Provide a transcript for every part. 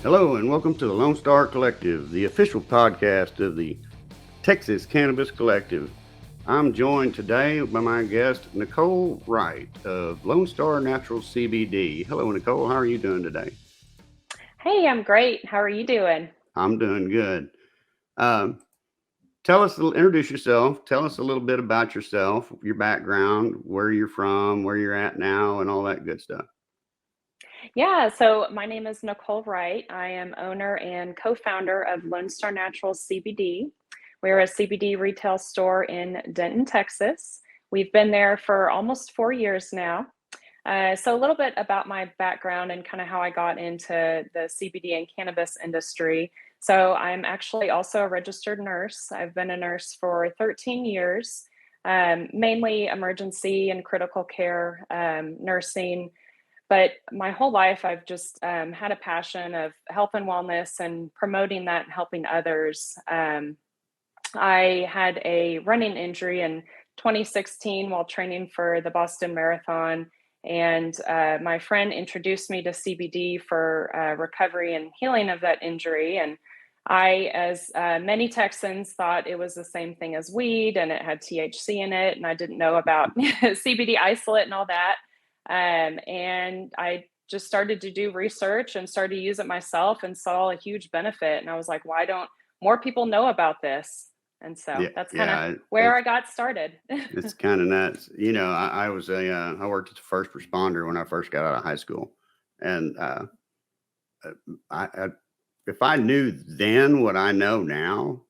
Hello, and welcome to the Lonestar Collective, the official podcast of the Texas Cannabis Collective. I'm joined today by my guest, Nicole Wright of Lonestar Natural CBD. Hello, Nicole. How are you doing today? Hey, I'm great. How are you doing? I'm doing good. Um, Introduce yourself. Tell us a little bit about yourself, your background, where you're from, where you're at now, and all that good stuff. Yeah, so my name is Nicole Wright. I am owner and co-founder of Lonestar Natural CBD. We're a CBD retail store in Denton, Texas. We've been there for almost 4 years now. So a little bit about my background and kind of how I got into the CBD and cannabis industry. So I'm actually also a registered nurse. I've been a nurse for 13 years, mainly emergency and critical care nursing. But my whole life, I've just had a passion of health and wellness and promoting that and helping others. I had a running injury in 2016 while training for the Boston Marathon. And my friend introduced me to CBD for recovery and healing of that injury. And I, as many Texans, thought it was the same thing as weed and it had THC in it. And I didn't know about CBD isolate and all that. And I just started to do research and started to use it myself and saw a huge benefit. And I was like, why don't more people know about this? And so Yeah, that's kind of yeah, where I got started. it's kind of nuts. I worked as a first responder when I first got out of high school, and I if I knew then what I know now,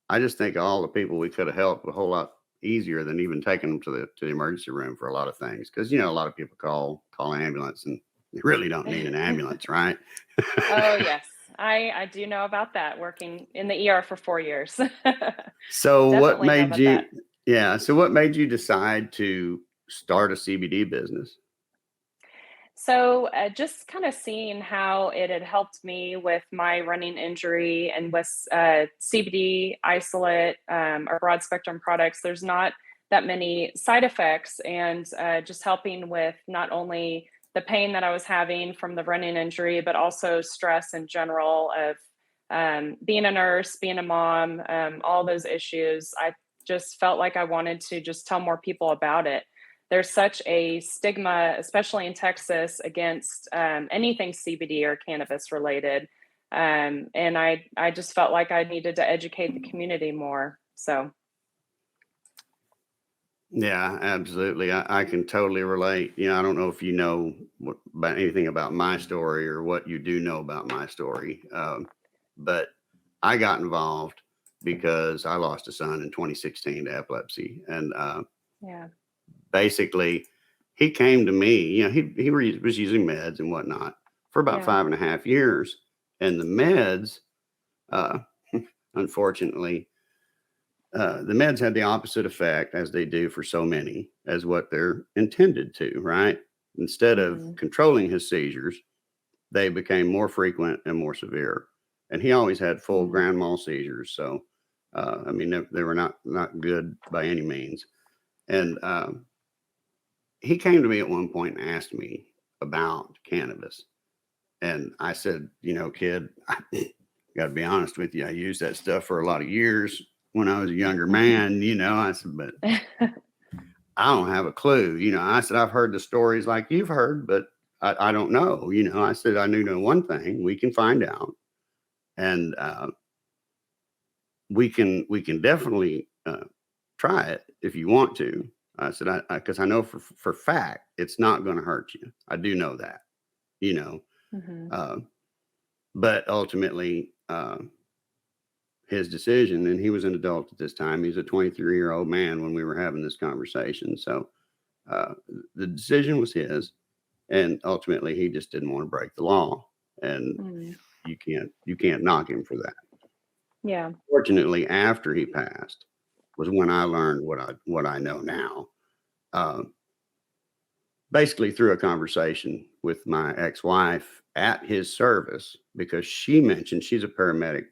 I just think all the people we could have helped a whole lot easier than even taking them to the emergency room for a lot of things. Because a lot of people call an ambulance and you really don't need an ambulance, right? Oh, yes. I do know about that, working in the ER for 4 years. So what Definitely know made about that. you? Yeah. So what made you decide to start a CBD business? So, just kind of seeing how it had helped me with my running injury and with CBD isolate or broad spectrum products, there's not that many side effects, and just helping with not only the pain that I was having from the running injury, but also stress in general of being a nurse, being a mom, all those issues. I just felt like I wanted to just tell more people about it. There's such a stigma, especially in Texas, against anything CBD or cannabis related. And I just felt like I needed to educate the community more. So, Yeah, absolutely. I can totally relate. I don't know if you know about anything about my story or what you do know about my story, but I got involved because I lost a son in 2016 to epilepsy, and yeah. basically, he came to me. Was using meds and whatnot for about Yeah. 5.5 years, and the meds, uh, unfortunately, the meds had the opposite effect as they do for so many as what they're intended to, right? Instead of Hmm. controlling his seizures, they became more frequent and more severe. And he always had full Hmm. grand mal seizures. So, they were not good by any means. And he came to me at one point and asked me about cannabis. And I said, kid, I got to be honest with you. I used that stuff for a lot of years when I was a younger man. I said, but I don't have a clue. I said, I've heard the stories like you've heard, but I don't know. I said, I knew one thing. We can find out, and we can definitely try it if you want to. I said, because I know for fact it's not going to hurt you. I do know that. You know, Hmm. uh, but ultimately, his decision, and he was an adult at this time. He was a 23-year-old man when we were having this conversation. So uh, the decision was his, and ultimately he just didn't want to break the law, and Hmm. you can't knock him for that. Yeah. Fortunately, after he passed was when I learned what I know now. Uh, Basically, through a conversation with my ex-wife at his service, because she mentioned she's a paramedic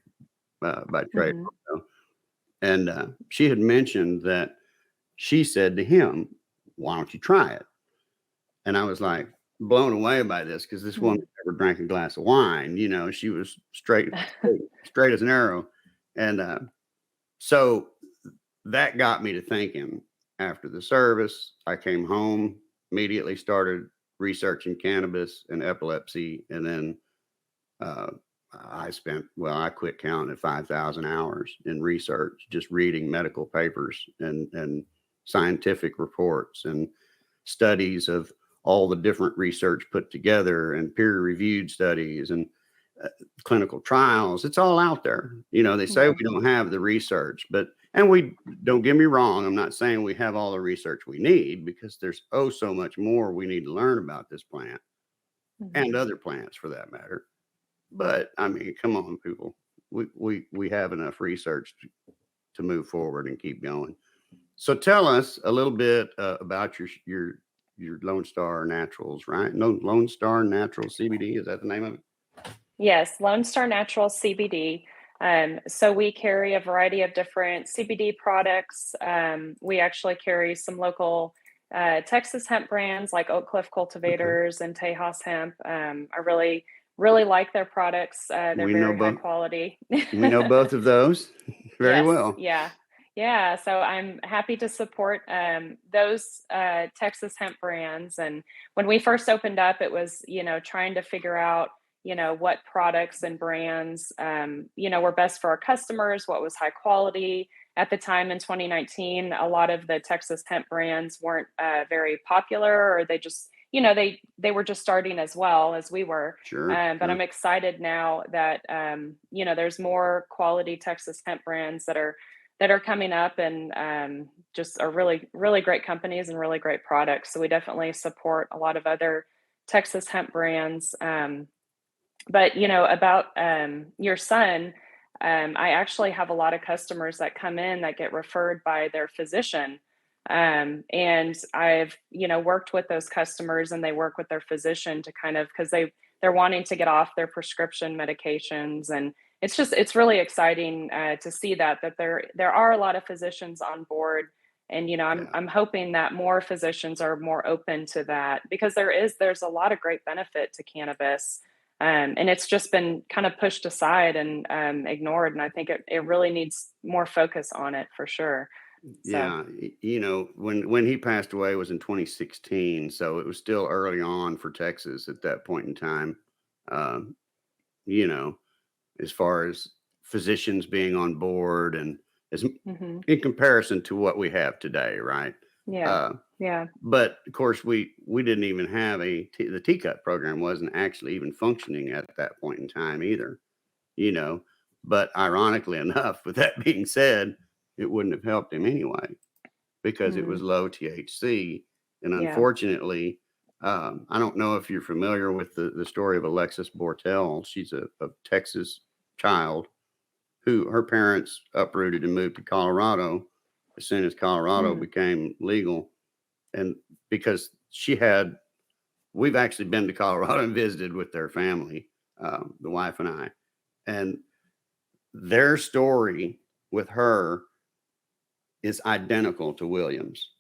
by trade, Hmm. also, and she had mentioned that she said to him, "Why don't you try it?" And I was like, blown away by this because this woman Mhm. never drank a glass of wine. She was straight as an arrow. And so that got me to thinking. After the service, I came home, immediately started researching cannabis and epilepsy. And then uh, I quit counting at 5,000 hours in research, just reading medical papers and scientific reports and studies of all the different research put together and peer reviewed studies and uh, clinical trials. It's all out there. They say Yeah. we don't have the research, and we don't get me wrong. I'm not saying we have all the research we need because there's so much more we need to learn about this plant and Mhm. other plants for that matter. But I mean, come on, people. We have enough research to move forward and keep going. So tell us a little bit about your Lone Star Naturals, right? No, Lone Star Natural CBD, is that the name of it? Yes, Lonestar Natural CBD. So we carry a variety of different CBD products. We actually carry some local Texas hemp brands like Oak Cliff Okay. Cultivators and Tejas Hemp. I really like their products. They're We know very high both quality. we know both of those very Yes, well. yeah. Yeah, so I'm happy to support those Texas hemp brands. And when we first opened up, it was, trying to figure out, what products and brands, were best for our customers, what was high quality. At the time in 2019, a lot of the Texas hemp brands weren't very popular, or they just, they were just starting as well as we were. Sure, But sure. I'm excited now that there's more quality Texas hemp brands that are coming up, and just are really great companies and really great products. So we definitely support a lot of other Texas hemp brands. But about your son, I actually have a lot of customers that come in that get referred by their physician. And I've worked with those customers, and they work with their physician to kind of, because they're wanting to get off their prescription medications. And it's really exciting to see that there are a lot of physicians on board. And Yeah. I'm hoping that more physicians are more open to that, because there's a lot of great benefit to cannabis. And it's just been kind of pushed aside and ignored. And I think it really needs more focus on it for sure. So, Yeah, when he passed away was in 2016, so it was still early on for Texas at that point in time. Um, you know, as far as physicians being on board and as mhm. in comparison to what we have today, right? Yeah, Uh, yeah, but of course, we didn't even have the T-cut program wasn't actually even functioning at that point in time either, you know. But ironically enough, with that being said, it wouldn't have helped him anyway because it was mm, low THC. And yeah, unfortunately, I don't know if you're familiar with the story of Alexis Bortel. She's a Texas child who her parents uprooted and moved to Colorado as soon as Colorado mm, became legal. And because we've actually been to Colorado and visited with their family, the wife and I, and their story with her is identical to Williams.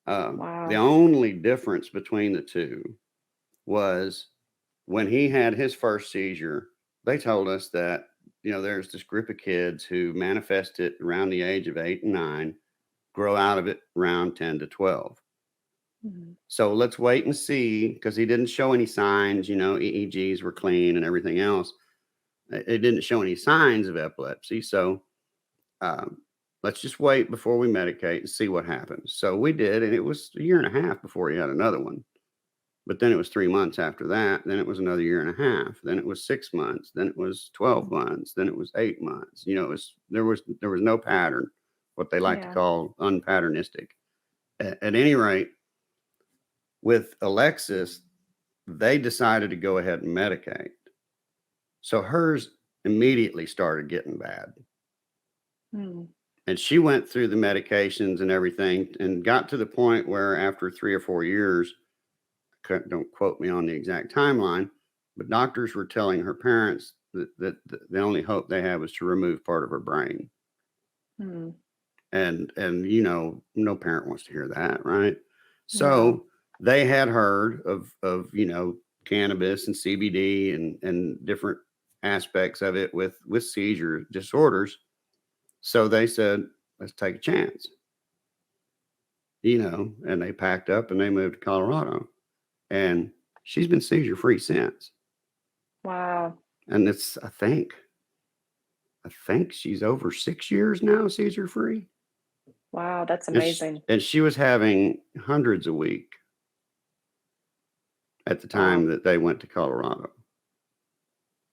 The wow, only difference between the two was when he had his first seizure, they told us that, there's this group of kids who manifest it around the age of 8 and 9, grow out of it around 10 to 12. mhm, So let's wait and see because he didn't show any signs, EEGs were clean and everything else. It didn't show any signs of epilepsy. So um, let's just wait before we medicate and see what happens. So we did, and it was a year and a half before he had another one. But then it was 3 months after that. Then it was another year and a half. Then it was 6 months. Then it was 12 mm, months. Then it was 8 months. There was no pattern, what they like to yeah, call unpatternistic. At any rate, with Alexis, they decided to go ahead and medicate. So hers immediately started getting bad. mm, And she went through the medications and everything and got to the point where after 3 or 4 years, don't quote me on the exact timeline, but doctors were telling her parents that the only hope they had was to remove part of her brain. mm, And no parent wants to hear that, right? no, So they had heard of cannabis and CBD and different aspects of it with seizure disorders. So they said, let's take a chance. And they packed up and they moved to Colorado, and she's been seizure free since. Wow. And it's, I think she's over 6 years now seizure free. Wow, that's amazing. And she was having hundreds a week at the time that they went to Colorado.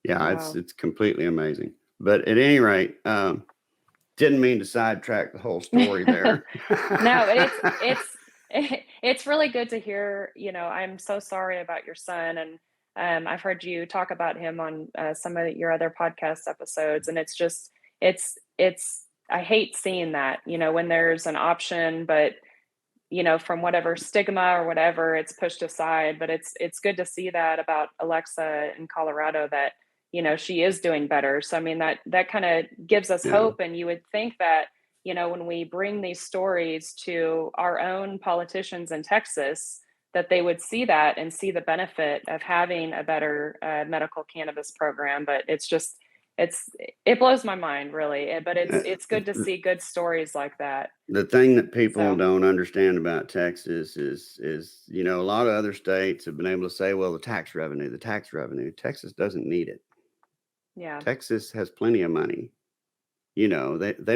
Yeah, Wow. it's completely amazing. But at any rate, didn't mean to sidetrack the whole story there. No, it's really good to hear. I'm so sorry about your son, and I've heard you talk about him on some of your other podcast episodes, and it's I hate seeing that, when there's an option, but from whatever stigma or whatever, it's pushed aside. But it's good to see that about Alexa in Colorado, that she is doing better. So I mean, that kind of gives us hope. And you would think that when we bring these stories to our own politicians in Texas, that they would see that and see the benefit of having a better medical cannabis program. But it blows my mind, really. But it's good to see good stories like that. The thing that people don't understand about Texas is a lot of other states have been able to say, well, the tax revenue. Texas doesn't need it. Yeah. Texas has plenty of money. They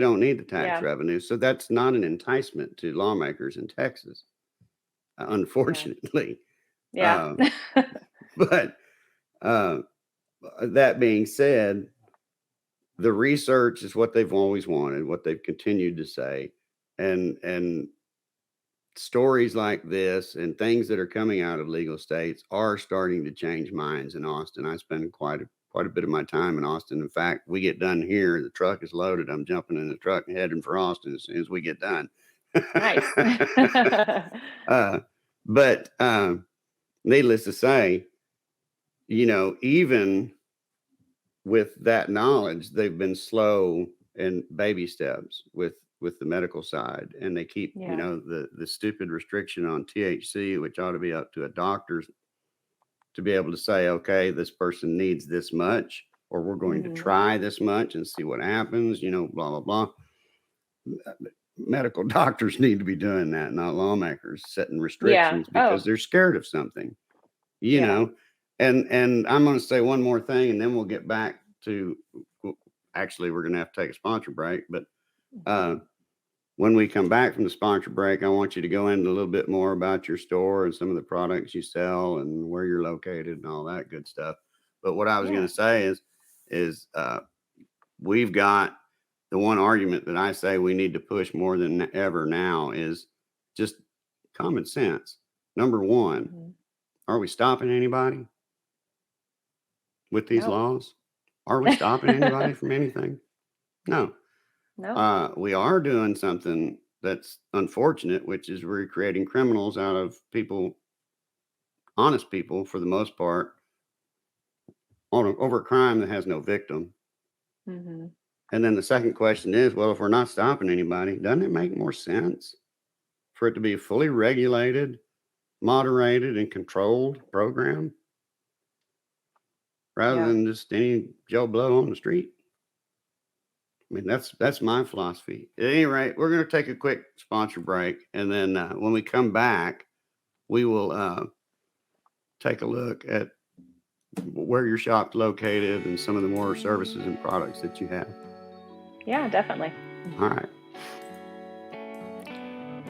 don't need the tax revenue. So that's not an enticement to lawmakers in Texas, unfortunately. Yeah. But that being said, the research is what they've always wanted, what they've continued to say. And stories like this and things that are coming out of legal states are starting to change minds in Austin. I spend quite a bit of my time in Austin. In fact, we get done here, the truck is loaded. I'm jumping in the truck and heading for Austin as soon as we get done. Nice. But needless to say, even with that knowledge, they've been slow and baby steps with the medical side, and they keep the stupid restriction on THC, which ought to be up to a doctor to be able to say, okay, this person needs this much, or we're going to try this much and see what happens, blah, blah, blah. Medical doctors need to be doing that, not lawmakers setting restrictions because they're scared of something, know. And I'm going to say one more thing, and then we'll get back to, actually, we're going to have to take a sponsor break. But when we come back from the sponsor break, I want you to go into a little bit more about your store and some of the products you sell and where you're located and all that good stuff. But what I was going to say is we've got the one argument that I say we need to push more than ever now is just common sense. Number one, are we stopping anybody with these laws? Are we stopping anybody from anything? No. We are doing something that's unfortunate, which is we're creating criminals out of people, honest people for the most part, over a crime that has no victim. And then the second question is, well, if we're not stopping anybody, doesn't it make more sense for it to be a fully regulated, moderated, and controlled program rather than just any Joe Blow on the street? I mean, that's my philosophy. At any rate, we're going to take a quick sponsor break. And then when we come back, we will take a look at where your shop's located and some of the more services and products that you have. Yeah, definitely. All right.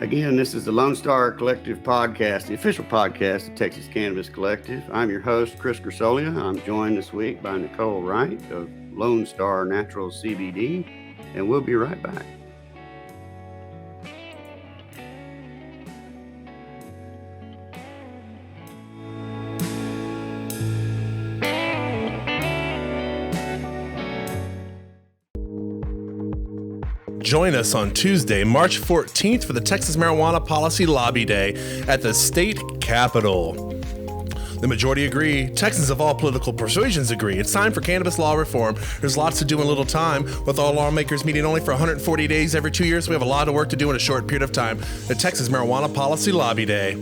Again, this is the Lonestar Collective Podcast, the official podcast of Texas Cannabis Collective. I'm your host, Chris Grisolia. I'm joined this week by Nicole Wright of Lonestar Natural CBD, and we'll be right back. Join us on Tuesday, March 14th for the Texas Marijuana Policy Lobby Day at the state capitol. The majority agree. Texans of all political persuasions agree. It's time for cannabis law reform. There's lots to do in little time. With all lawmakers meeting only for 140 days every 2 years, we have a lot of work to do in a short period of time. The Texas Marijuana Policy Lobby Day.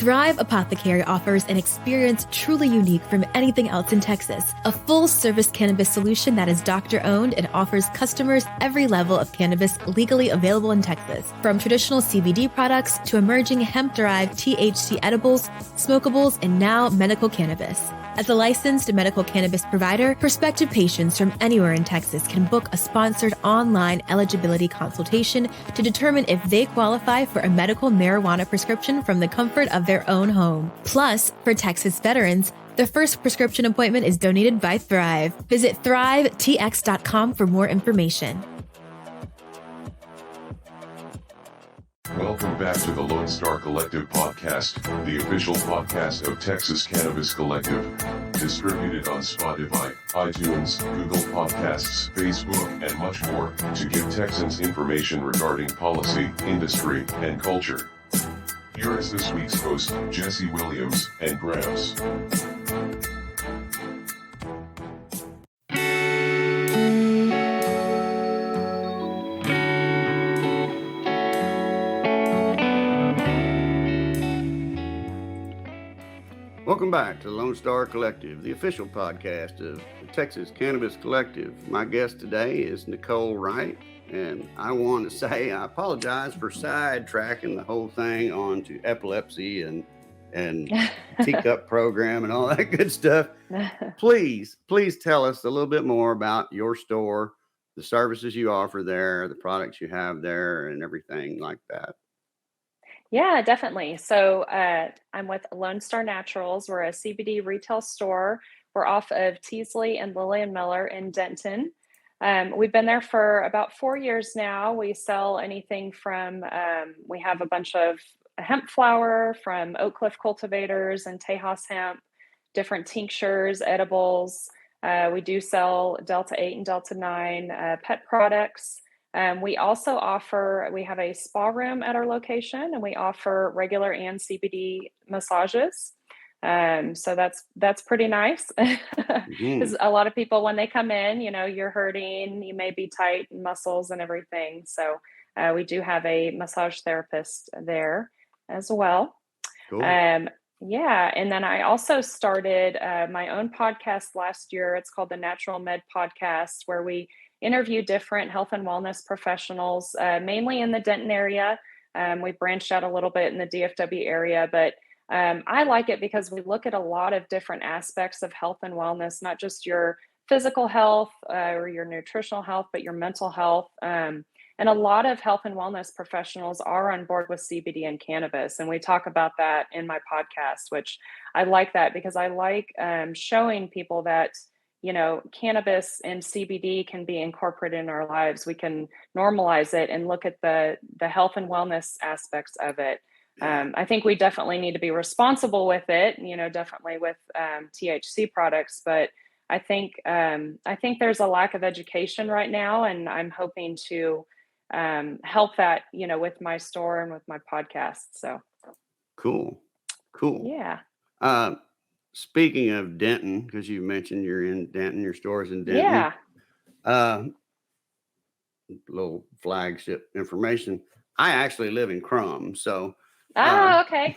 Thrive Apothecary offers an experience truly unique from anything else in Texas. A full-service cannabis solution that is doctor-owned and offers customers every level of cannabis legally available in Texas. From traditional CBD products to emerging hemp-derived THC edibles, smokables, and now medical cannabis. As a licensed medical cannabis provider, prospective patients from anywhere in Texas can book a sponsored online eligibility consultation to determine if they qualify for a medical marijuana prescription from the comfort of their own home. Plus, for Texas veterans, their first prescription appointment is donated by Thrive. Visit thrivetx.com for more information. Welcome back to the Lonestar Collective podcast, the official podcast of Texas Cannabis Collective. Distributed on Spotify, iTunes, Google Podcasts, Facebook, and much more, to give Texans information regarding policy, industry, and culture. Here is this week's host, Jesse Williams and Gramps. Welcome back to the Lonestar Collective, the official podcast of the Texas Cannabis Collective. My guest today is Nicole Wright, and I want to say I apologize for sidetracking the whole thing onto epilepsy and teacup program and all that good stuff. Please tell us a little bit more about your store, the services you offer there, the products you have there, and everything like that. Yeah, definitely. So I'm with Lonestar Naturals. We're a CBD retail store. We're off of Teasley and Lillian Miller in Denton. We've been there for about 4 years now. We sell anything from, we have a bunch of hemp flower from Oak Cliff cultivators and Tejas hemp, different tinctures, edibles. We do sell Delta 8 and Delta 9 pet products. We also we have a spa room at our location, and we offer regular and CBD massages. So that's pretty nice. Because a lot of people, when they come in, you're hurting, you may be tight in muscles and everything. So we do have a massage therapist there as well. Cool. Yeah. And then I also started my own podcast last year. It's called the Natural Med Podcast, where we interview different health and wellness professionals, mainly in the Denton area. We branched out a little bit in the DFW area, but I like it because we look at a lot of different aspects of health and wellness, not just your physical health or your nutritional health, but your mental health. And a lot of health and wellness professionals are on board with CBD and cannabis. And we talk about that in my podcast, which I like that because I like showing people that cannabis and CBD can be incorporated in our lives. We can normalize it and look at the health and wellness aspects of it. I think we definitely need to be responsible with it, definitely with THC products. But I think there's a lack of education right now, and I'm hoping to help that, with my store and with my podcast. So Cool. Yeah. Speaking of Denton, because you mentioned you're in Denton, your store's in Denton. Yeah. Little flagship information. I actually live in Crum, so. Okay.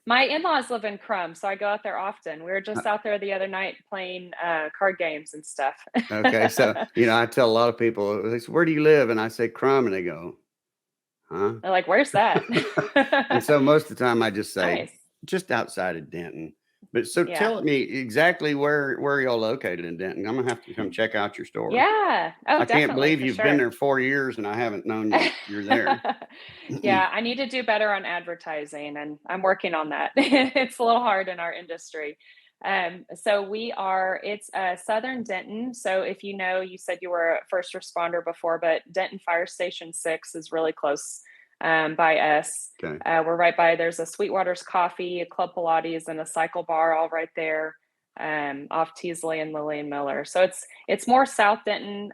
My in-laws live in Crum, so I go out there often. We were just out there the other night playing card games and stuff. Okay, so I tell a lot of people, they say, "Where do you live?" And I say Crum, and they go, "Huh?" They're like, "Where's that?" And so most of the time, I just say, Nice. just outside of Denton. But so Yeah. tell me exactly where y'all located in Denton. I'm gonna have to come check out your store. Yeah. Oh, I can't definitely, believe for you've sure. been there 4 years and I haven't known you're there. Yeah, I need to do better on advertising, and I'm working on that. It's a little hard in our industry. So it's Southern Denton. So if you said you were a first responder before, but Denton Fire Station 6 is really close by us. Okay. We're right by, there's a Sweetwater's Coffee, a Club Pilates, and a cycle bar all right there off Teasley and Lillian Miller. So it's more South Denton.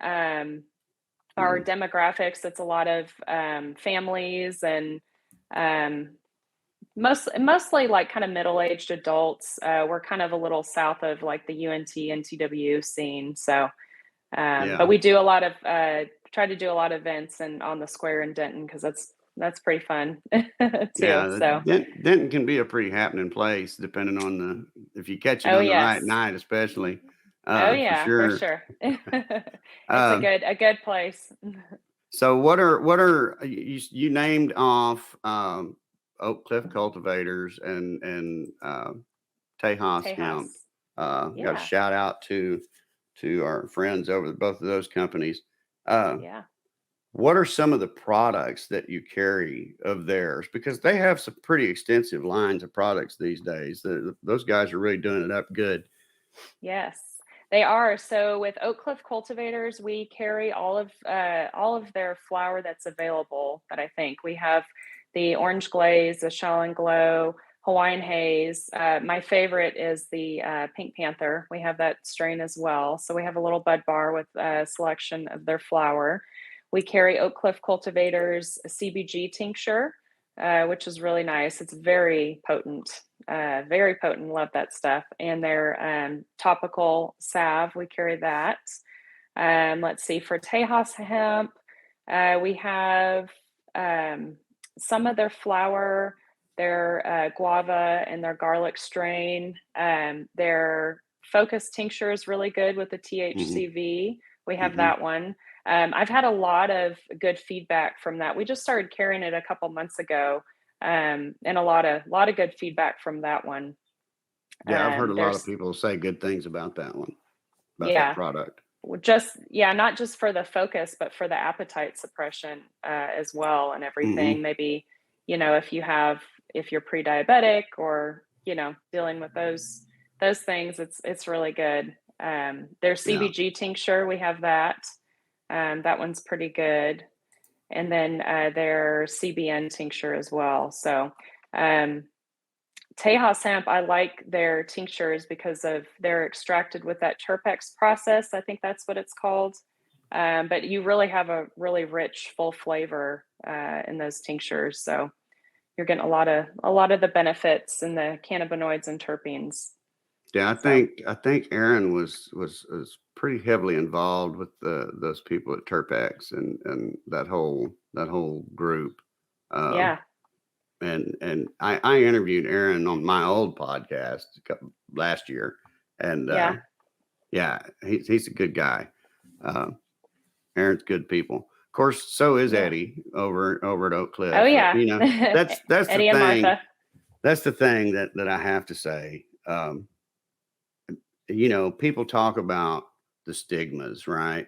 Our demographics, it's a lot of families and mostly like kind of middle-aged adults. We're kind of a little south of like the UNT, NTW scene. So, but we do a lot of, try to do a lot of events and on the square in Denton, because that's that's pretty fun too. Yeah, So, Denton can be a pretty happening place, depending on if you catch it oh on the right yes, night, especially, oh for yeah, for sure. sure. It's Um, a good place. so you named off Oak Cliff Cultivators and Tejas Hemp. Tejas, Got a yeah, shout out to our friends over at both of those companies. Uh, yeah. what are some of the products that you carry of theirs? Because they have some pretty extensive lines of products these days. Those guys are really doing it up good. Yes, they are. So with Oak Cliff Cultivators, we carry all of their flower that's available. That I think we have the Orange Glaze, the Shaolin Glow, Hawaiian Haze. My favorite is the Pink Panther. We have that strain as well. So we have a little bud bar with a selection of their flower. We carry Oak Cliff Cultivators CBG tincture, which is really nice. It's very potent. Very potent. Love that stuff. And their topical salve, we carry that. Let's see, for Tejas hemp, we have some of their flower, their guava, and their garlic strain. Their focus tincture is really good with the Hmm. THCV. We have Hmm. that one. I've had a lot of good feedback from that. We just started carrying it a couple months ago, and a lot of good feedback from that one. Yeah, I've heard a lot of There's people say good things about that one, about that yeah, product. just yeah, not just for the focus, but for the appetite suppression as well, and Hmm. everything. Maybe if you're pre-diabetic or dealing with those things, it's really good. Their Yeah. CBG tincture, we have that. That one's pretty good. And then their CBN tincture as well. So um, Tejas hemp, I like their tinctures because they're extracted with that Terpex process. I think that's what it's called. But you really have a really rich, full flavor in those tinctures. So you're getting a lot of the benefits in the cannabinoids and terpenes. Yeah, So I think Aaron was pretty heavily involved with those people at Terpex and that whole group. Um, yeah, and I interviewed Aaron on my old podcast last year, and yeah, yeah, he's a good guy. Uh, Aaron's good people. Of course, so is yeah. Eddie over at Oak Oh Cliff. yeah. That's the Eddie and thing. Martha. That's the thing that I have to say. People talk about the stigmas, right?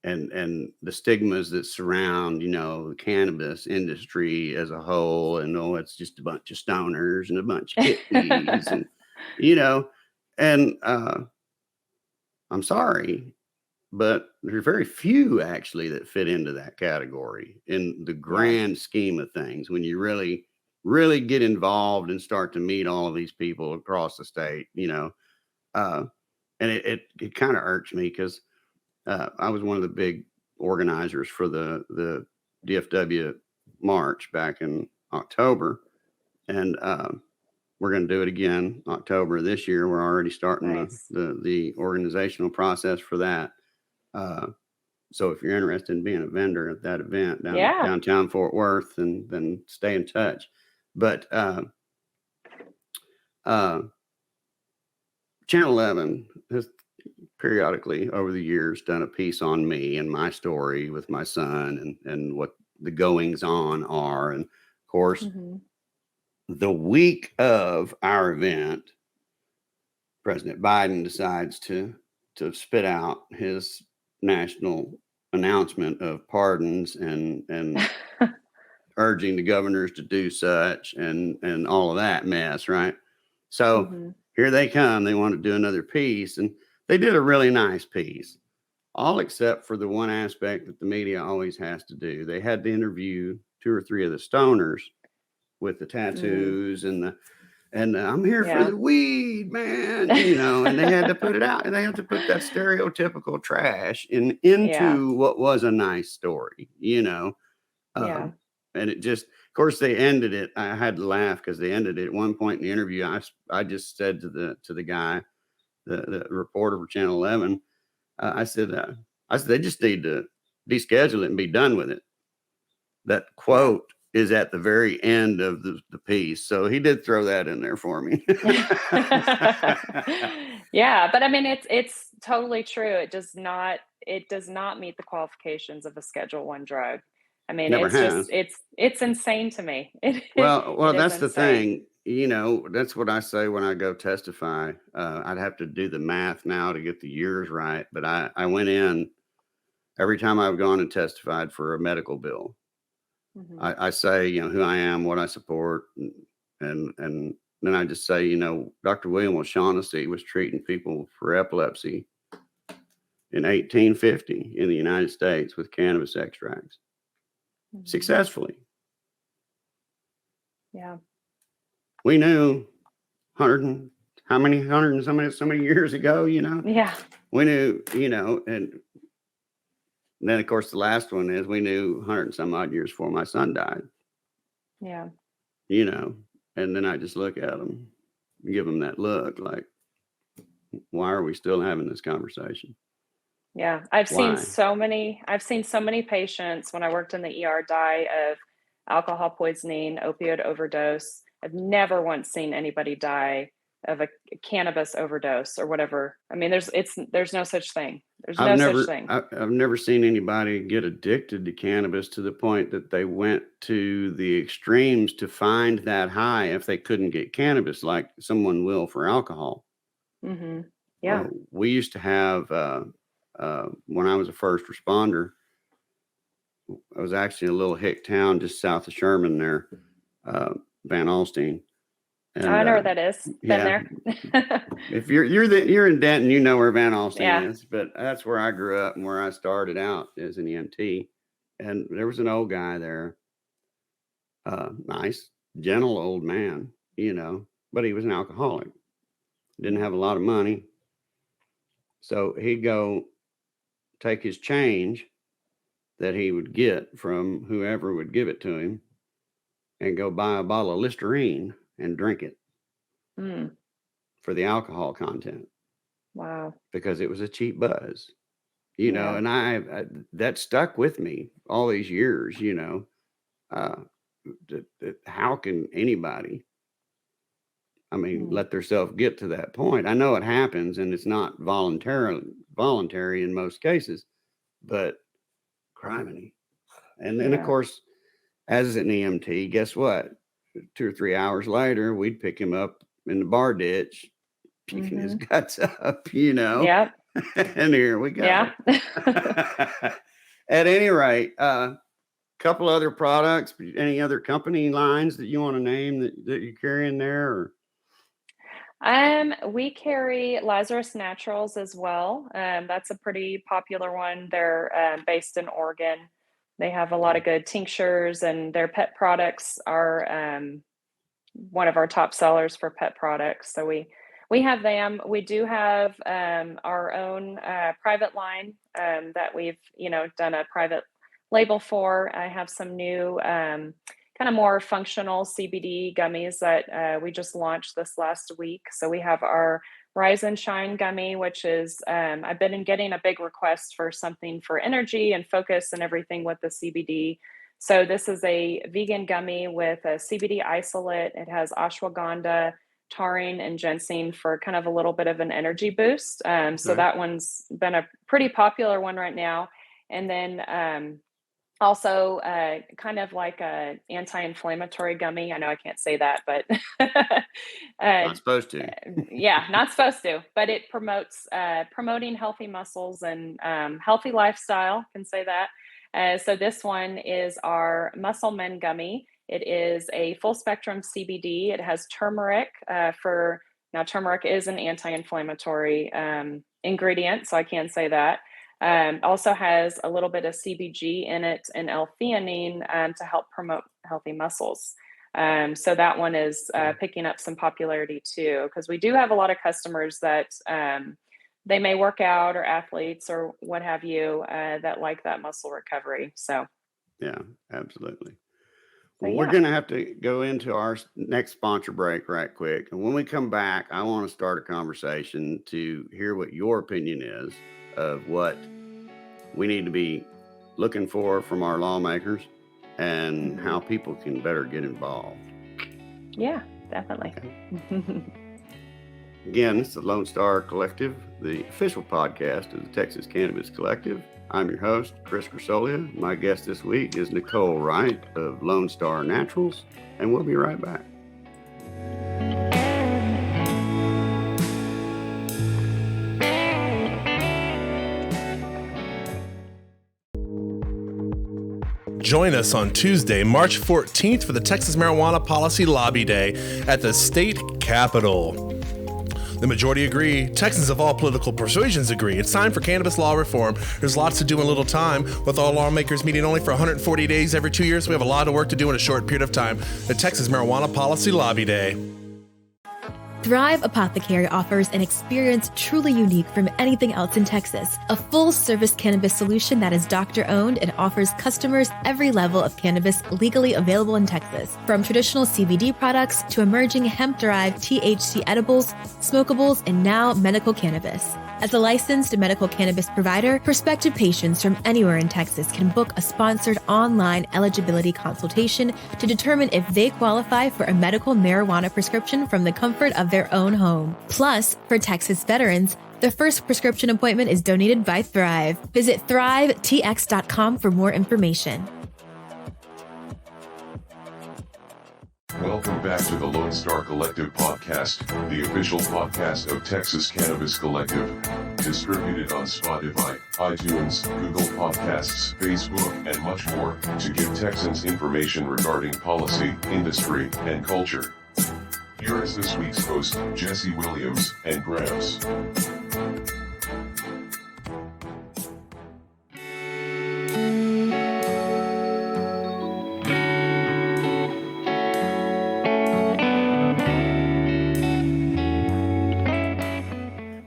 And the stigmas that surround, the cannabis industry as a whole, and it's just a bunch of stoners and a bunch of hippies, and you know, and I'm sorry, but there's very few actually that fit into that category in the Yeah. grand scheme of things. When you really get involved and start to meet all of these people across the state, uh, and it kind of irks me because I was one of the big organizers for the DFW march back in October, and we're going to do it again October this year. We're already starting Nice. the organizational process for that. Uh, so if you're interested in being a vendor at that event Yeah. downtown Fort Worth, then stay in touch. But uh, Channel 11 has periodically over the years done a piece on me and my story with my son and what the goings on are. And of course, Hmm. the week of our event, President Biden decides to spit out his national announcement of pardons and urging the governors to do such and all of that mess, right? So Hmm. here they come. They want to do another piece, and they did a really nice piece, all except for the one aspect that the media always has to do. They had to interview two or three of the stoners with the Mm. tattoos and I'm here for Yeah. the weed, man, and they had to put it out, and they had to put that stereotypical trash Yeah. into what was a nice story. Yeah. Um, and it just, of course, they ended it. I had to laugh because they ended it at one point in the interview. I just said to the guy, the reporter for Channel 11, I said they just need to deschedule it and be done with it. That Yeah. quote is at the very end of the piece. So he did throw that in there for me. Yeah, but I mean, it's totally true. It does not meet the qualifications of a Schedule One drug. I mean, Never has. it's insane to me. Well, It is that's the insane. thing. That's what I say when I go testify. I'd have to do the math now to get the years right, but I went in every time I've gone and testified for a medical bill. Mhm. I say, who I am, what I support, and then I just say, Dr. William O'Shaughnessy was treating people for epilepsy in 1850 in the United States with cannabis extracts Mhm. successfully. Yeah. We knew how many hundred and so many years ago, Yeah. we knew, and then of course the last one is we knew 100 and some odd years before my son died, Yeah. and then I just look at him, give him that look like, why are we still having this conversation? Yeah. I've seen Why? so many patients when I worked in the ER die of alcohol poisoning, opioid overdose. I've never once seen anybody die of a cannabis overdose or whatever. I mean, there's no such thing. There's no such thing. I've never seen anybody get addicted to cannabis to the point that they went to the extremes to find that high if they couldn't get cannabis, like someone will for alcohol. Mm-hmm. Yeah. We used to have, when I was a first responder, I was actually in a little hick town just south of Sherman there, Van Alstyne. And I know where that is. Been yeah, there. if you're in Denton, you know where Van Alstyne Yeah. is, but that's where I grew up and where I started out as an EMT. And there was an old guy there, nice, gentle old man, but he was an alcoholic, didn't have a lot of money. So he'd go take his change that he would get from whoever would give it to him and go buy a bottle of Listerine and drink it Mm. for the alcohol content Wow. because it was a cheap buzz, Yeah. and I that stuck with me all these years, how can anybody, Mm. let themselves get to that point? I know it happens and it's not voluntary in most cases, but criminy. And then of Yeah. course, as an EMT, guess what? 2 or 3 hours later, we'd pick him up in the bar ditch, picking his Mhm. guts up, Yep. and here we go. Yeah. At any rate, couple other products, any other company lines that you want to name that you carry in there? Or? We carry Lazarus Naturals as well. That's a pretty popular one. They're based in Oregon. They have a lot of good tinctures, and their pet products are one of our top sellers for pet products. So we have them. We do have our own private line that we've done a private label for. I have some new kind of more functional CBD gummies that we just launched this last week. So we have our Rise and Shine gummy, which is I've been getting a big request for something for energy and focus and everything with the CBD. So this is a vegan gummy with a CBD isolate. It has ashwagandha, taurine, and ginseng for kind of a little bit of an energy boost. So Okay. that one's been a pretty popular one right now. And then also kind of like a anti-inflammatory gummy. I know I can't say that, but Not supposed to. yeah, not supposed to, but it promotes promoting healthy muscles and healthy lifestyle. Can say that. So this one is our Muscle Men gummy. It is a full spectrum CBD. It has turmeric now turmeric is an anti-inflammatory ingredient, so I can say that. Also has a little bit of CBG in it and L-theanine to help promote healthy muscles. So that one is picking up some popularity too, because we do have a lot of customers that they may work out or athletes or what have you that like that muscle recovery. So Yeah, absolutely. but Well, we're yeah. going to have to go into our next sponsor break right quick. And when we come back, I want to start a conversation to hear what your opinion is of what we need to be looking for from our lawmakers and how people can better get involved. Yeah, definitely. Again, this is the Lonestar Collective, the official podcast of the Texas Cannabis Collective. I'm your host, Chris Grisolia. My guest this week is Nicole Wright of Lonestar Naturals, and we'll be right back. Join us on Tuesday, March 14th for the Texas Marijuana Policy Lobby Day at the state capitol. The majority agree. Texans of all political persuasions agree. It's time for cannabis law reform. There's lots to do in little time. With all lawmakers meeting only for 140 days every 2 years, we have a lot of work to do in a short period of time. The Texas Marijuana Policy Lobby Day. Thrive Apothecary offers an experience truly unique from anything else in Texas. A full-service cannabis solution that is doctor-owned and offers customers every level of cannabis legally available in Texas. From traditional CBD products to emerging hemp-derived THC edibles, smokables, and now medical cannabis. As a licensed medical cannabis provider, prospective patients from anywhere in Texas can book a sponsored online eligibility consultation to determine if they qualify for a medical marijuana prescription from the comfort of their own home. Plus, for Texas veterans, the first prescription appointment is donated by Thrive. Visit thrivetx.com for more information. Welcome back to the Lonestar Collective podcast, the official podcast of Texas Cannabis Collective. Distributed on Spotify, iTunes, Google Podcasts, Facebook, and much more, to give Texans information regarding policy, industry, and culture. Here is this week's host, Jesse Williams and Gramps.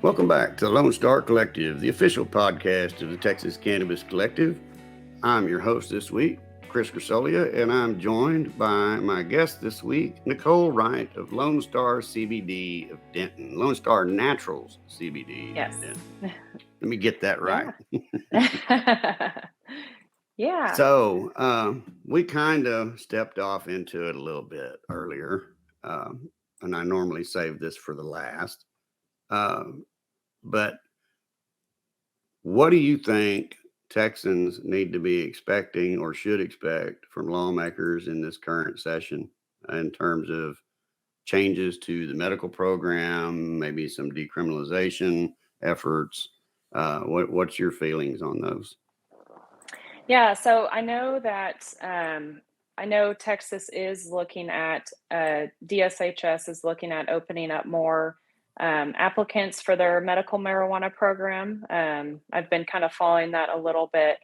Welcome back to the Lonestar Collective, the official podcast of the Texas Cannabis Collective. I'm your host this week, Chris Grisolia, and I'm joined by my guest this week, Nicole Wright of Lonestar CBD of Denton, Lonestar Naturals CBD. Yes. Of Denton. Let me get that right. Yeah. So we kind of stepped off into it a little bit earlier, and I normally save this for the last. But what do you think Texans need to be expecting or should expect from lawmakers in this current session in terms of changes to the medical program, maybe some decriminalization efforts? What's your feelings on those? Yeah, so I know that Texas is looking at DSHS is looking at opening up more applicants for their medical marijuana program. I've been kind of following that a little bit.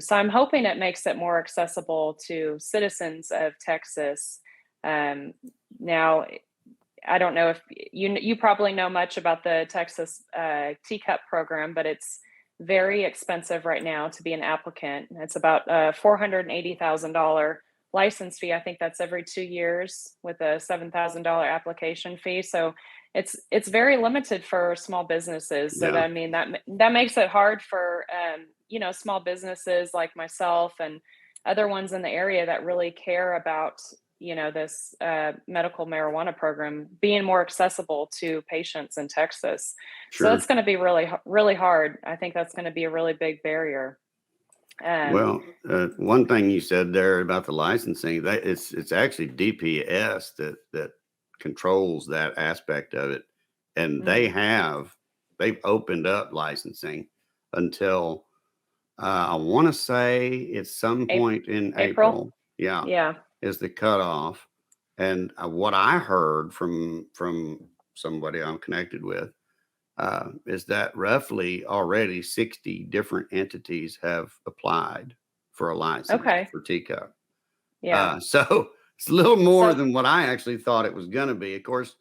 So I'm hoping it makes it more accessible to citizens of Texas. Now, I don't know if you probably know much about the Texas teacup program, but it's very expensive right now to be an applicant. It's about $480,000 license fee. I think that's every 2 years with a $7,000 application fee. So it's very limited for small businesses. So Yeah. that makes it hard for small businesses like myself and other ones in the area that really care about this medical marijuana program being more accessible to patients in Texas. Sure. So that's going to be really, really hard. I think that's going to be a really big barrier. Well, one thing you said there about the licensing, that it's actually DPS that controls that aspect of it, and they've opened up licensing until I want to say it's some point in April. Yeah, is the cutoff. And what I heard from somebody I'm connected with is that roughly already 60 different entities have applied for a license for teacup. Yeah. So it's a little more than what I actually thought it was going to be. Of course,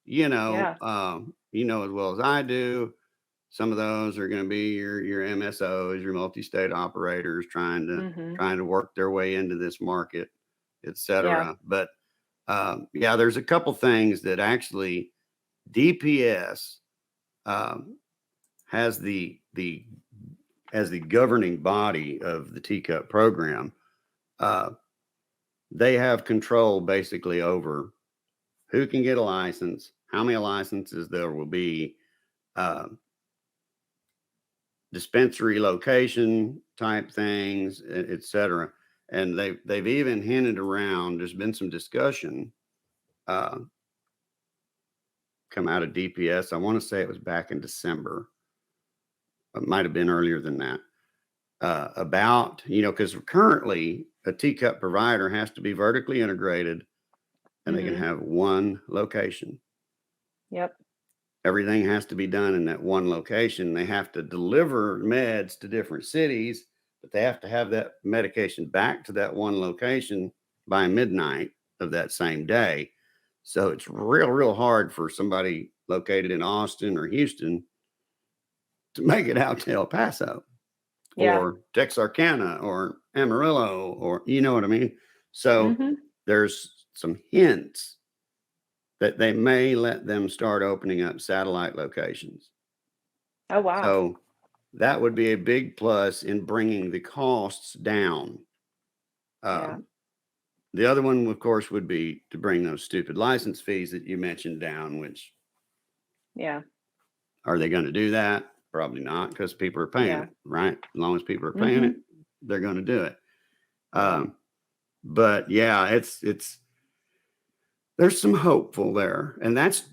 as well as I do, some of those are going to be your MSOs, your multi-state operators trying to work their way into this market, et cetera. Yeah. But there's a couple things that actually DPS has as the governing body of the teacup program. they have control basically over who can get a license, how many licenses there will be, uh, dispensary location type things, et cetera. And they've even hinted around. There's been some discussion uh, come out of DPS. I want to say it was back in December. It might have been earlier than that. About, because currently a teacup provider has to be vertically integrated and they can have one location. Yep. Everything has to be done in that one location. They have to deliver meds to different cities, but they have to have that medication back to that one location by midnight of that same day. So it's real hard for somebody located in Austin or Houston to make it out to El Paso or Texarkana or Amarillo, or you know what I mean? So there's some hints that they may let them start opening up satellite locations. Oh, wow. So that would be a big plus in bringing the costs down. The other one, of course, would be to bring those stupid license fees that you mentioned down, which are they going to do that? Probably not, because people are paying it, right? As long as people are paying it, they're going to do it. But yeah, it's there's some hopeful there, and that's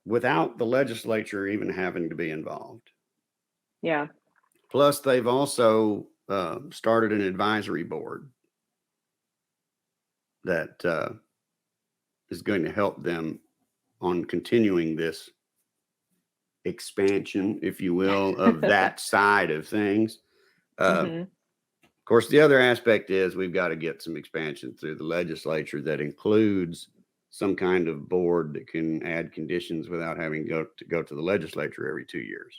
without the legislature even having to be involved. Yeah. Plus, they've also started an advisory board that is going to help them on continuing this expansion, if you will, of that side of things. Of course, the other aspect is we've got to get some expansion through the legislature that includes some kind of board that can add conditions without having to go to the legislature every 2 years.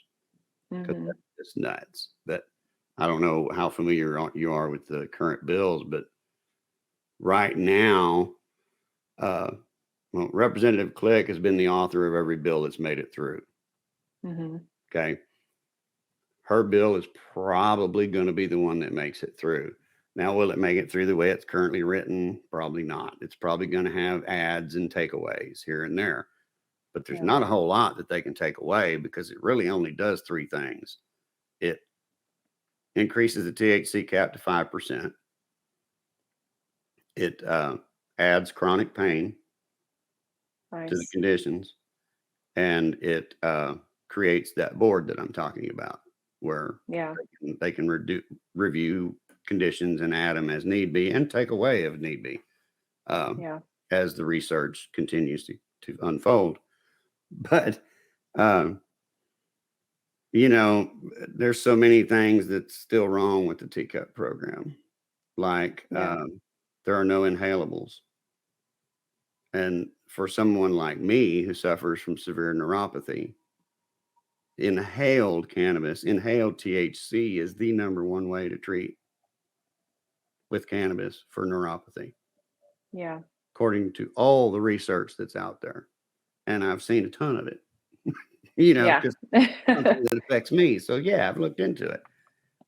Because it's nuts. But I don't know how familiar you are with the current bills, but right now, Representative Click has been the author of every bill that's made it through. Okay. Her bill is probably going to be the one that makes it through. Now, will it make it through the way it's currently written? Probably not. It's probably going to have ads and takeaways here and there. But there's not a whole lot that they can take away because it really only does three things. It increases the THC cap to 5%. It adds chronic pain to the conditions. And it creates that board that I'm talking about, where they can review conditions and add them as need be and take away if need be, as the research continues to unfold. But there's so many things that's still wrong with the teacup program, like there are no inhalables. And for someone like me who suffers from severe neuropathy, inhaled cannabis, inhaled THC is the number one way to treat with cannabis for neuropathy. Yeah. According to all the research that's out there. And I've seen a ton of it, because something that affects me. So yeah, I've looked into it.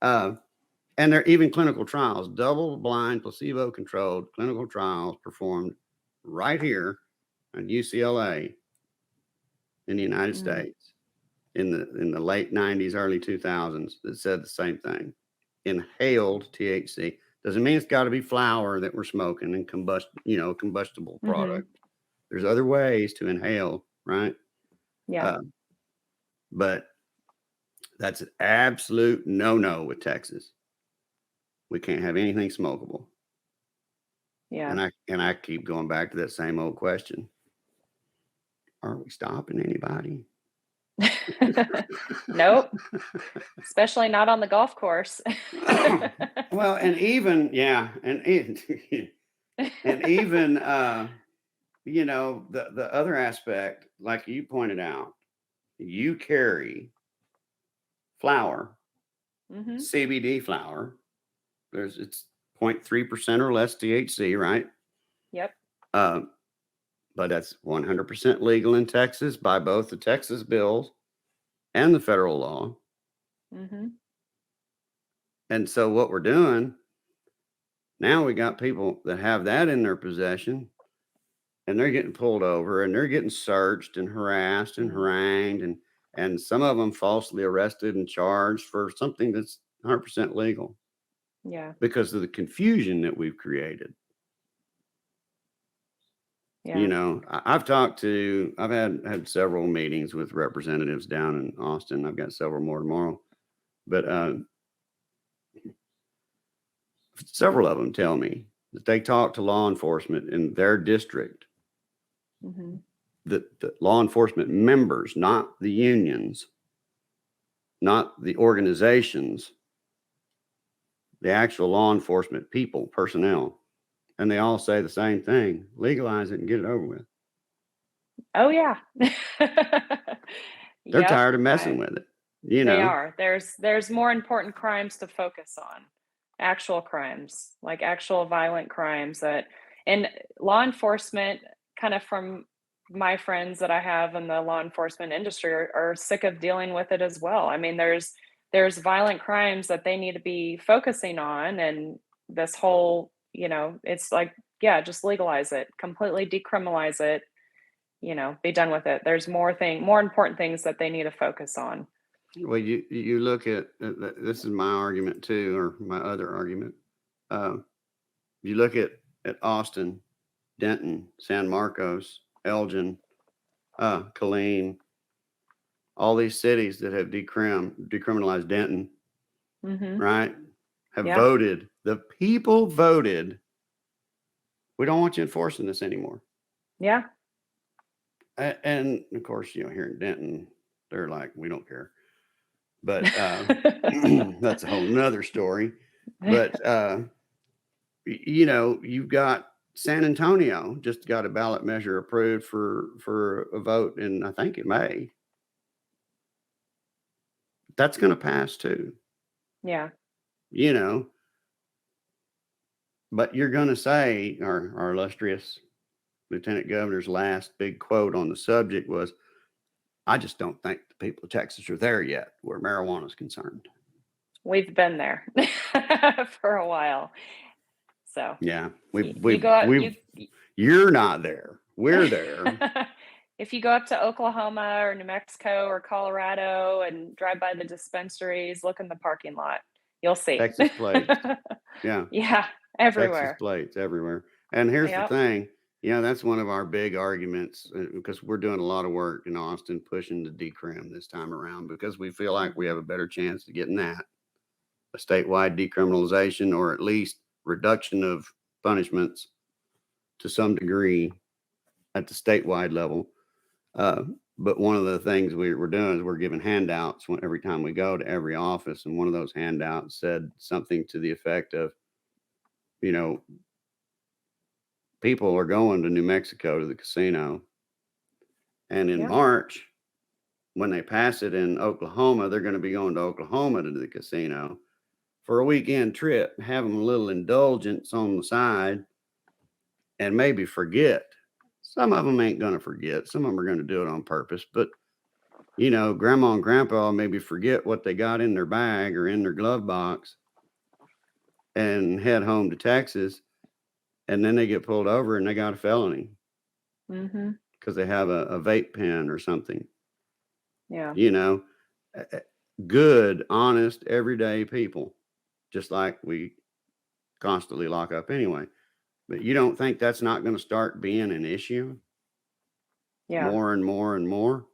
And there are even clinical trials, double-blind, placebo-controlled clinical trials performed right here at UCLA in the United States in the late 90s, early 2000s that said the same thing. Inhaled THC doesn't mean it's got to be flower that we're smoking and combustible product. There's other ways to inhale, right? Yeah. But that's an absolute no with Texas. We can't have anything smokable. Yeah. And I keep going back to that same old question. Are we stopping anybody? Nope. Especially not on the golf course. Well, and even the other aspect, like you pointed out, you carry flower, CBD flower. It's 0.3% or less THC, right? Yep. But that's 100% legal in Texas by both the Texas bills and the federal law. And so what we're doing Now we got people that have that in their possession, and they're getting pulled over, and they're getting searched and harassed and harangued, and some of them falsely arrested and charged for something that's 100% legal Yeah. because of the confusion that we've created. Yeah. You know, I've had several meetings with representatives down in Austin. I've got several more tomorrow, but several of them tell me that they talk to law enforcement in their district, Mm-hmm. that the law enforcement members, not the unions, not the organizations, the actual law enforcement people, personnel, and they all say the same thing: legalize it and get it over with. Oh yeah. They're Yep. tired of messing with it. You They know, are. There's more important crimes to focus on. Actual crimes, like actual violent crimes and law enforcement, kind of from my friends that I have in the law enforcement industry are sick of dealing with it as well. I mean, there's violent crimes that they need to be focusing on, and this whole, it's like, yeah, just legalize it, completely decriminalize it, be done with it. There's more important things that they need to focus on. well, you look at this is my argument too, or my other argument. You look at Austin, Denton, San Marcos, Elgin, Killeen, all these cities that have decriminalized Denton, Mm-hmm. right? Have Yeah. voted. The people voted. We don't want you enforcing this anymore. Yeah. And of course, here in Denton, they're like, we don't care. But that's a whole nother story. But you've got San Antonio just got a ballot measure approved for a vote in, I think it May. That's going to pass too. Yeah. But you're going to say our illustrious Lieutenant Governor's last big quote on the subject was, I just don't think the people of Texas are there yet where marijuana is concerned. We've been there for a while. So yeah, you're not there. We're there. If you go up to Oklahoma or New Mexico or Colorado and drive by the dispensaries, look in the parking lot, you'll see Texas plates. Yeah. Yeah. Everywhere. Texas plates everywhere. And here's Yep. the thing, that's one of our big arguments because we're doing a lot of work in Austin pushing the decrim this time around because we feel like we have a better chance of getting that. A statewide decriminalization or at least reduction of punishments to some degree at the statewide level. But one of the things we're doing is we're giving handouts every time we go to every office. And one of those handouts said something to the effect of, people are going to New Mexico to the casino. And in March, when they pass it in Oklahoma, they're going to be going to Oklahoma to the casino for a weekend trip, have them a little indulgence on the side and maybe forget. Some of them ain't going to forget. Some of them are going to do it on purpose. But, grandma and grandpa maybe forget what they got in their bag or in their glove box and head home to Texas. And then they get pulled over and they got a felony because they have a vape pen or something. Yeah. Good, honest, everyday people, just like we constantly lock up anyway. But you don't think that's not going to start being an issue? Yeah. More and more and more.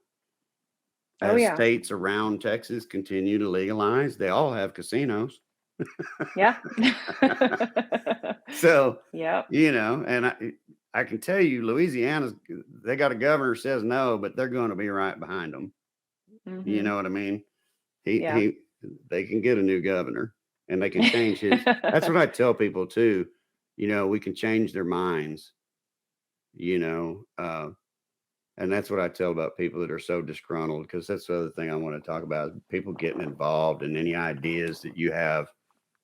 As states around Texas continue to legalize, they all have casinos. Yeah. So, yeah. And I can tell you, Louisiana's, they got a governor who says no, but they're going to be right behind them. You know what I mean? They can get a new governor and they can change his. That's what I tell people too. We can change their minds, and that's what I tell about people that are so disgruntled, because that's the other thing I want to talk about, people getting involved and any ideas that you have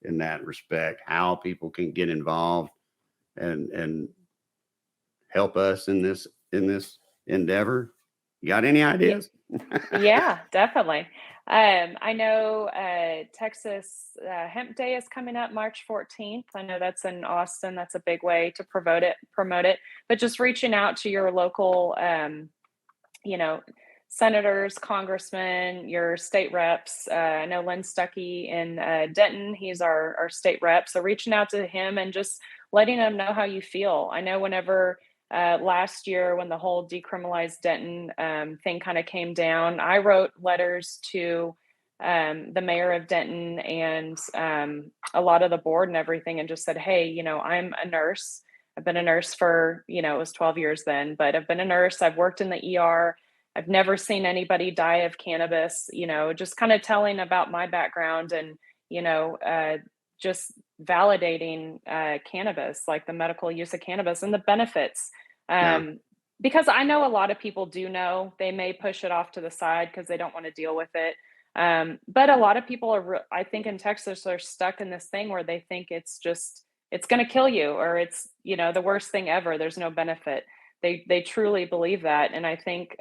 in that respect, how people can get involved and help us in this endeavor. You got any ideas? Yeah, definitely. I know Texas Hemp Day is coming up March 14th. I know that's in Austin. That's a big way to promote it. But just reaching out to your local, you know, senators, congressmen, your state reps. I know Lynn Stuckey in Denton. He's our state rep. So reaching out to him and just letting him know how you feel. I know whenever last year when the whole decriminalized Denton thing kind of came down, I wrote letters to the mayor of Denton and a lot of the board and everything, and just said, hey, I'm a nurse. I've been a nurse for, it was 12 years then, but I've been a nurse. I've worked in the ER. I've never seen anybody die of cannabis, just kind of telling about my background and, just validating cannabis, like the medical use of cannabis and the benefits. Yeah. Because I know a lot of people do know, they may push it off to the side because they don't want to deal with it. But a lot of people I think in Texas are stuck in this thing where they think it's going to kill you, or it's, the worst thing ever. There's no benefit. They truly believe that. And I think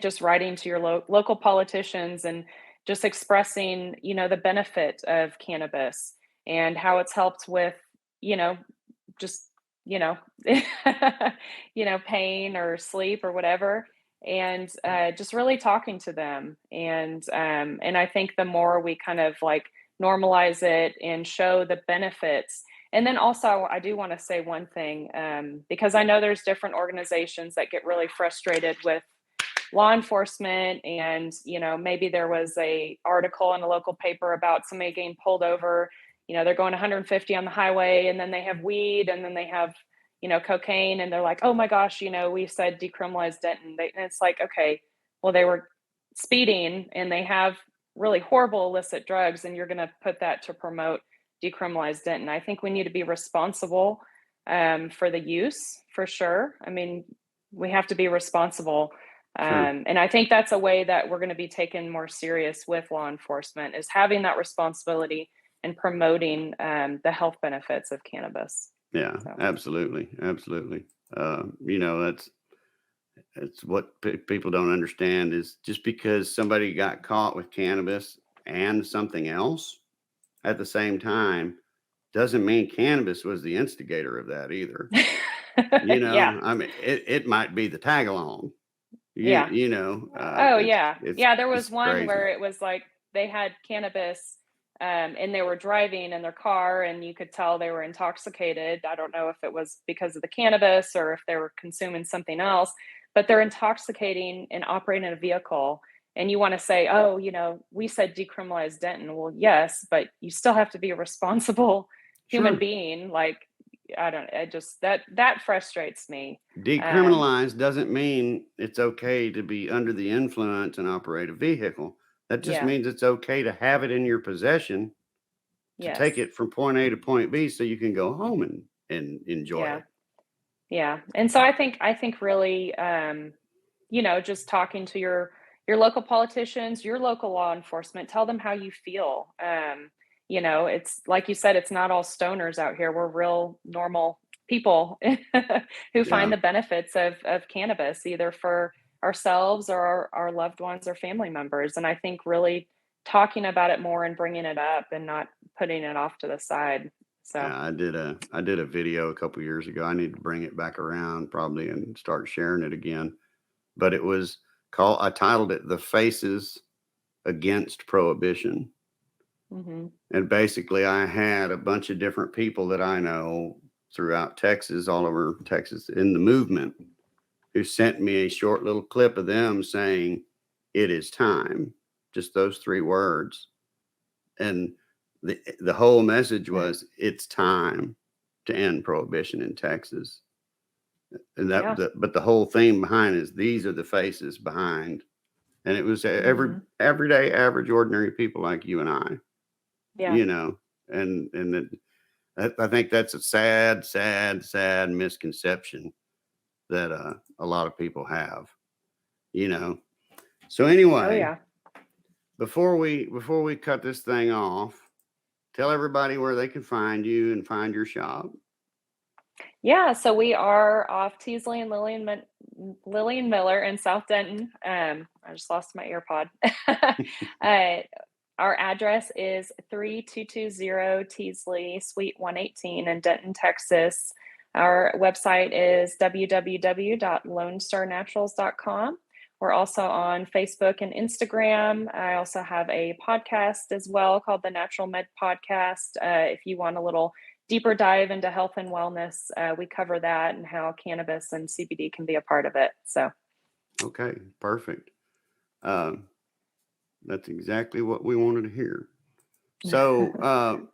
just writing to your local politicians and just expressing, the benefit of cannabis and how it's helped with, just, you know, pain or sleep or whatever. And just really talking to them. And I think the more we kind of like normalize it and show the benefits. And then also, I do want to say one thing, because I know there's different organizations that get really frustrated with law enforcement, and maybe there was a article in a local paper about somebody getting pulled over. They're going 150 on the highway, and then they have weed, and then they have cocaine, and they're like, oh my gosh, we said decriminalize Denton. And it's like, okay, well, they were speeding and they have really horrible illicit drugs, and you're going to put that to promote decriminalize Denton. I think we need to be responsible for the use, for sure. I mean, we have to be responsible. Sure. And I think that's a way that we're going to be taken more serious with law enforcement, is having that responsibility and promoting the health benefits of cannabis. Yeah, So. absolutely. Absolutely. That's what people don't understand is just because somebody got caught with cannabis and something else at the same time doesn't mean cannabis was the instigator of that either. Yeah. I mean, it might be the tag along. Yeah. Oh, yeah. Yeah, there was one crazy. where it was like they had cannabis and they were driving in their car, and you could tell they were intoxicated. I don't know if it was because of the cannabis or if they were consuming something else, but they're intoxicating and operating a vehicle. And you want to say, oh, we said decriminalize Denton. Well, yes, but you still have to be a responsible human Sure. being. Like, I just, that frustrates me. Decriminalized doesn't mean it's okay to be under the influence and operate a vehicle. That just Yeah. means it's okay to have it in your possession to Yes. take it from point A to point B so you can go home and enjoy Yeah. it. Yeah. And so I think really, just talking to your local politicians, your local law enforcement, tell them how you feel. It's like you said, it's not all stoners out here. We're real normal people who find Yeah. the benefits of cannabis, either for ourselves or our loved ones or family members. And I think really talking about it more and bringing it up and not putting it off to the side. So. Yeah, I did a video a couple years ago. I need to bring it back around probably and start sharing it again. But it was I titled it "The Faces Against Prohibition." Mm-hmm. And basically I had a bunch of different people that I know throughout Texas, all over Texas in the movement, who sent me a short little clip of them saying, "It is time." Just those 3 words. And the whole message was, it's time to end prohibition in Texas. And but the whole theme behind is these are the faces behind. And it was everyday, average, ordinary people like you and I. Yeah. And I think that's a sad misconception that a lot of people have. So anyway, Oh, yeah. before we cut this thing off, tell everybody where they can find you and find your shop. Yeah, so we are off Teasley and Lillian Miller in South Denton. I just lost my AirPod. uh, our address is 3220 Teasley, Suite 118 in Denton, Texas. Our website is www.lonestarnaturals.com. We're also on Facebook and Instagram. I also have a podcast as well called the Natural Med Podcast. If you want a little deeper dive into health and wellness, we cover that and how cannabis and CBD can be a part of it. So, Okay, perfect. That's exactly what we wanted to hear. So,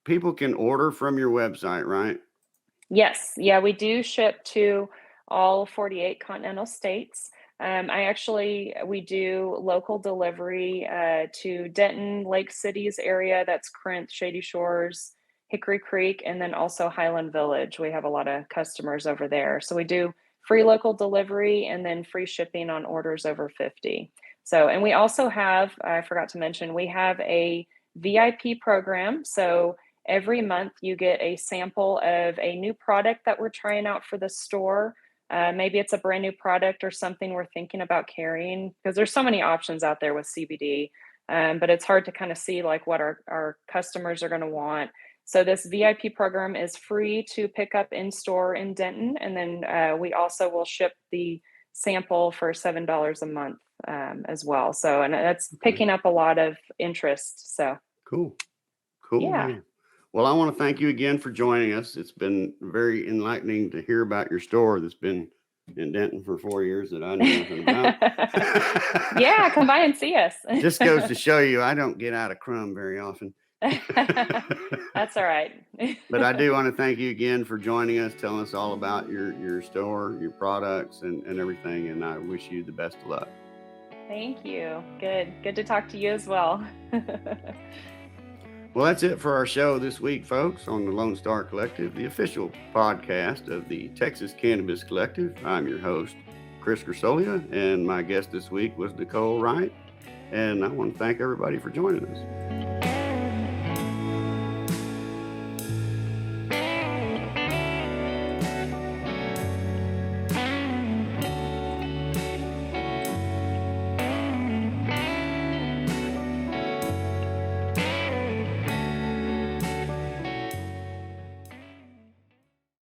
people can order from your website, right? yes, yeah, we do ship to all 48 continental states. We do local delivery to Denton, Lake Cities area. That's Corinth, Shady Shores, Hickory Creek, and then also Highland Village. We have a lot of customers over there. So we do free local delivery and then free shipping on orders over 50. So, and we also have, I forgot to mention, we have a VIP program. So every month you get a sample of a new product that we're trying out for the store. Maybe it's a brand new product or something we're thinking about carrying, because there's so many options out there with CBD, but it's hard to kind of see like what our customers are going to want. So this VIP program is free to pick up in store in Denton, and then we also will ship the sample for $7 a month as well. So, and that's picking up a lot of interest. So Cool. yeah. Man. Well, I want to thank you again for joining us. It's been very enlightening to hear about your store that's been in Denton for 4 years that I knew nothing about. Yeah, come by and see us. Just goes to show you I don't get out of crumb very often. That's all right. But I do want to thank you again for joining us, telling us all about your store, your products, and everything. And I wish you the best of luck. Thank you. Good to talk to you as well. Well, that's it for our show this week, folks, on the Lonestar Collective, the official podcast of the Texas Cannabis Collective. I'm your host, Chris Grisolia, and my guest this week was Nicole Wright. And I want to thank everybody for joining us.